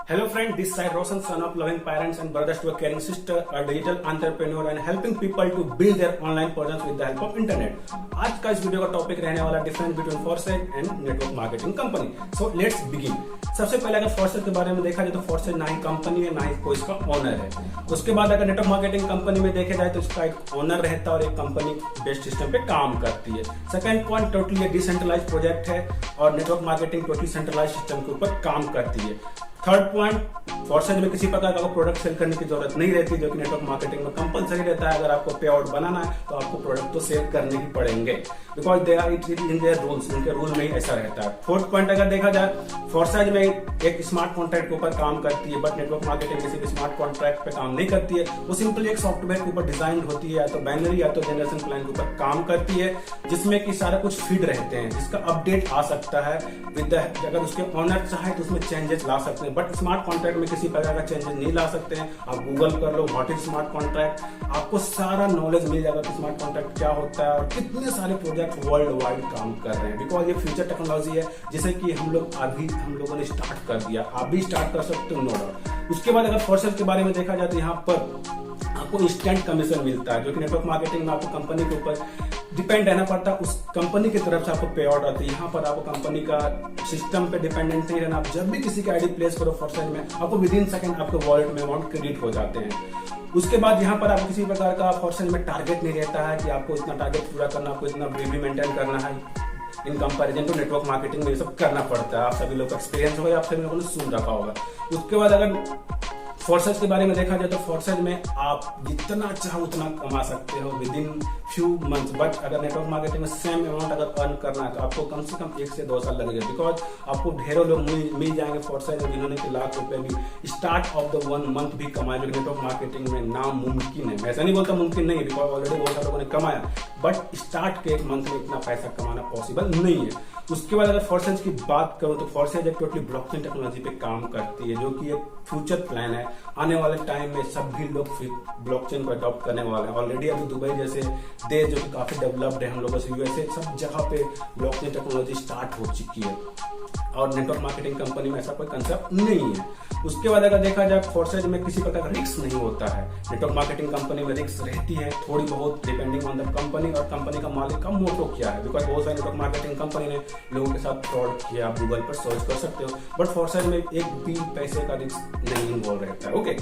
Hello friend, this side Roshan, son of loving parents and brothers to a caring sister, a digital entrepreneur and helping people to build their online presence with the help of internet. आज का इस video का topic रहने वाला difference between Forsett and network marketing company. So let's begin. सबसे पहले अगर फॉरसेट के बारे में देखा जाए तो फॉरसेट ना ही कंपनी है ना ही कोई इसका ओनर है. उसके बाद अगर नेटवर्क मार्केटिंग कंपनी में देखा जाए तो इसका एक ओनर रहता है और एक कंपनी बेस्ड सिस्टम पे काम करती है. Second point, totally decentralize project है और network marketing totally centralize system के ऊपर काम करती है. थर्ड पॉइंट, फॉरसेट में किसी प्रकार का प्रोडक्ट सेल करने की जरूरत नहीं रहती, जो कि नेटवर्क मार्केटिंग में कंपलसरी रहता है. अगर आपको पे आउट बनाना है तो आपको प्रोडक्ट तो सेल करने ही पड़ेंगे, because they are it in their rules. उनके रूल में ही ऐसा रहता है. फोर्थ पॉइंट अगर देखा जाए, फॉरसेट में एक स्मार्ट कॉन्ट्रैक्ट के ऊपर काम करती है, बट नेटवर्क मार्केटिंग किसी भी स्मार्ट कॉन्ट्रैक्ट पे काम नहीं करती है. वो सिंपली एक सॉफ्टवेयर के ऊपर डिजाइन होती है, या तो बाइनरी या तो जनरेशन प्लान के ऊपर काम करती है, जिसमें कि सारा कुछ फीड रहते हैं, जिसका अपडेट आ सकता है विद अगर उसके ओनर चाहे तो उसमें चेंजेस ला सकते हैं. बट स्मार्ट कॉन्ट्रैक्ट में किसी प्रकार का चेंजेस नहीं ला सकते हैं. आप गूगल कर लो व्हाट इज स्मार्ट कॉन्ट्रैक्ट, आपको सारा नॉलेज मिल जाएगा कि स्मार्ट कॉन्ट्रैक्ट क्या होता है और कितने सारे प्रोजेक्ट वर्ल्ड वाइड काम कर रहे हैं. बिकॉज ये फ्यूचर टेक्नोलॉजी है जिसे कि हम लोगों ने स्टार्ट कर दिया. आप भी स्टार्ट कर सकते हो, नो डाउट. उसके बाद अगर फॉरसेट के बारे में देखा जाए तो यहाँ पर आपको इंस्टेंट कमीशन मिलता है, जो कि नेटवर्क मार्केटिंग में आपको कंपनी के ऊपर डिपेंड रहना पड़ता है. उस कंपनी की तरफ से आपको पे आउट आती है. यहाँ पर आपको कंपनी का सिस्टम पे डिपेंडेंट नहीं रहना. आप जब भी किसी की आईडी प्लेस करो फॉरसेट में, आपको विद इन सेकंड आपके वॉलेट में अमाउंट क्रेडिट हो जाते हैं. उसके बाद यहाँ पर आपको किसी प्रकार का फॉरसेट में टारगेट नहीं रहता है कि आपको इतना टारगेट पूरा करना, आपको इतना बीबी मेंटेन करना है. इन कंपैरिजन तो नेटवर्क मार्केटिंग में ये सब करना पड़ता है. आप सभी लोग का एक्सपीरियंस होगा, आप सभी लोगों ने सुन रखा होगा. उसके बाद अगर फॉरसेट के बारे में देखा जाए तो फॉरसेट में आप जितना चाहो उतना कमा सकते हो with in few months. But अगर नेटवर्क मार्केटिंग में सेम अमाउंट अगर अर्न करना है तो आपको कम से कम 1 से 2 साल लगेगा. बिकॉज आपको ढेरों लोग मिल जाएंगे फॉरसेट में जिन्होंने लाख रुपए भी स्टार्ट ऑफ द 1 मंथ भी कमाए, जो नेटवर्क मार्केटिंग में नामुमकिन है. मैं ऐसा नहीं बोलता मुमकिन नहीं है, बिकॉज ऑलरेडी बहुत सारे लोगों ने कमाया, बट स्टार्ट के 1 मंथ में इतना पैसा कमाना पॉसिबल नहीं है. उसके बाद अगर फॉरसेट की बात करूं तो फॉरसेट एक टोटली ब्लॉकचेन टेक्नोलॉजी पे काम करती है, जो कि एक फ्यूचर प्लान है. आने वाले टाइम में सभी लोग ब्लॉकचेन को अडॉप्ट करने वाले हैं. ऑलरेडी अभी दुबई जैसे देश जो कि काफी डेवलप्ड है, हम लोगों से यूएसए, सब जगह पे ब्लॉकचेन टेक्नोलॉजी स्टार्ट हो चुकी है और नेटवर्क मार्केटिंग कंपनी में ऐसा कोई कंसेप्ट नहीं है. उसके बाद अगर देखा जाए फॉरसेट में किसी प्रकार का रिस्क नहीं होता है. नेटवर्क मार्केटिंग कंपनी में रिस्क रहती है थोड़ी बहुत, डिपेंडिंग ऑन द कंपनी और कंपनी का मालिक का मोटो क्या है. बिकॉज बहुत सारी नेटवर्क मार्केटिंग कंपनी ने लोगों के साथ फ्रॉड किया, आप गूगल पर सर्च कर सकते हो. बट फॉरसेट में एक भी पैसे का रिस्क नहीं इन्वॉल्व रहता है. ओके,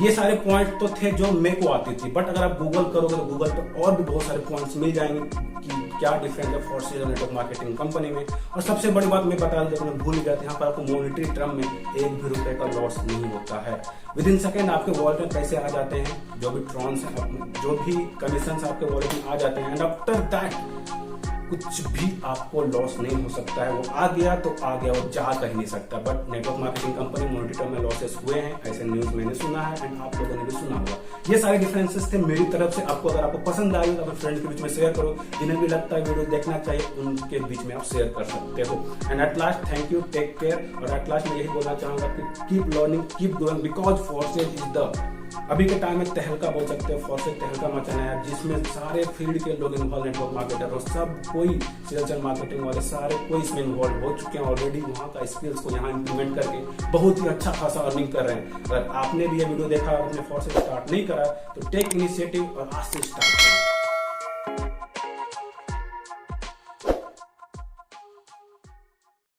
ये सारे पॉइंट तो थे जो मेरे को आती थी. बट अगर आप गूगल करोगे तो गूगल पर और भी बहुत सारे पॉइंट्स मिल जाएंगे कि क्या डिफरेंस है फॉरसेट और नेटवर्क मार्केटिंग कंपनी में. और सबसे बड़ी बात मैं बता दूं, मैं भूल गया था, यहाँ पर आपको मॉनिटरी टर्म में 1 भी रुपए का लॉस नहीं होता है. विद इन सेकेंड आपके वॉलेट में पैसे आ जाते हैं, जो भी ट्रॉन्स हैं, जो भी कमीशन आपके वॉलेट में आ जाते हैं. एंड आफ्टर दैट कुछ भी आपको लॉस नहीं हो सकता है. वो आ गया तो आ गया, वो जा कर ही नहीं सकता. But network marketing company monitor में लॉसेस हुए हैं, ऐसे न्यूज मैंने सुना है एंड आप लोगों ने भी सुना होगा. ये सारे डिफरेंसेस थे मेरी तरफ से. आपको अगर आपको पसंद आए तो अपने फ्रेंड्स के बीच में शेयर करो. जिन्हें भी लगता है वीडियो देखना चाहिए उनके बीच में आप शेयर कर सकते हो. And at last thank you, take care. और एट लास्ट मैं यही बोलना चाहूंगा कि keep learning, keep going, because Forsett is the अभी के टाइम में तहलका बोल सकते हो. फॉरसेट तहलका मचाना है जिसमें सारे फील्ड के लोग इन्वॉल्व, नेटवर्क मार्केटर और सब कोई सेल्स एंड मार्केटिंग वाले सारे कोई इसमें इन्वॉल्व हो चुके हैं ऑलरेडी. वहां का स्किल्स को यहाँ इंप्लीमेंट करके बहुत ही अच्छा खासा अर्निंग कर रहे हैं. अगर आपने भी ये वीडियो देखा और अपने फॉरसेट स्टार्ट नहीं करा तो टेक इनिशिएटिव और आज से स्टार्ट करें.